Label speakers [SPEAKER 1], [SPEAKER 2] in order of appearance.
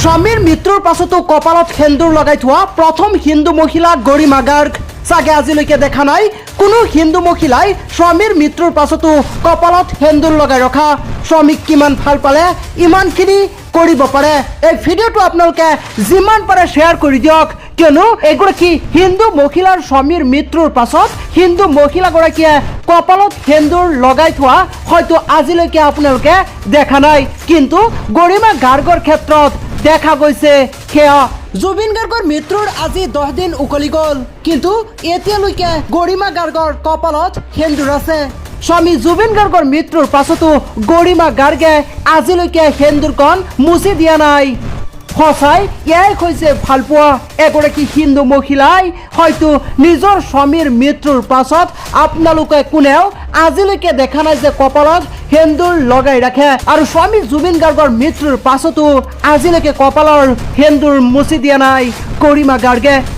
[SPEAKER 1] স্বামীৰ মৃত্যুৰ পাছতো কপালত সেন্দুৰ লগাই থোৱা প্ৰথম হিন্দু মহিলা গৰিমা গাৰ্গ চাগে আজিলৈকে দেখা নাই কোনো হিন্দু মহিলাই স্বামীৰ মৃত্যুৰ পাছতো কপালত সেন্দুৰ লগাই ৰখা। স্বামীক কিমান ভাল পালে ইমানখিনি কৰিব পাৰে। এই ভিডিঅ'টো আপোনালোকে যিমান পাৰে শ্বেয়াৰ কৰি দিয়ক, কিয়নো এগৰাকী হিন্দু মহিলাৰ স্বামীৰ মৃত্যুৰ পাছত হিন্দু মহিলাগৰাকীয়ে কপালত সেন্দুৰ লগাই থোৱা হয়তো আজিলৈকে আপোনালোকে দেখা নাই, কিন্তু গৰিমা গাৰ্গৰ ক্ষেত্ৰত দেখা গৈছে সেয়া। জুবিন গাৰ্গৰ মৃত্যুৰ আজি 10 দিন উকলি গ'ল, কিন্তু এতিয়ালৈকে গৰিমা গাৰ্গৰ কপালত সেন্দুৰ আছে। স্বামী জুবিন গাৰ্গৰ মৃত্যুৰ পাছতো গৰিমা গাৰ্গে আজিলৈকে সেন্দুৰকণ মুচি দিয়া নাই। সঁচাই এয়াই হৈছে ভালপোৱা। এগৰাকী হিন্দু মহিলাই হয়তো নিজৰ স্বামীৰ মৃত্যুৰ পাছত আপোনালোকে কোনেও আজিলৈকে দেখা নাই যে কপালত সেন্দুৰ লগাই ৰাখে, আৰু স্বামী জুবিন গাৰ্গৰ মৃত্যুৰ পাছতো আজিলৈকে কপালৰ সেন্দুৰ মুচি দিয়া নাই গৰিমা গাৰ্গে।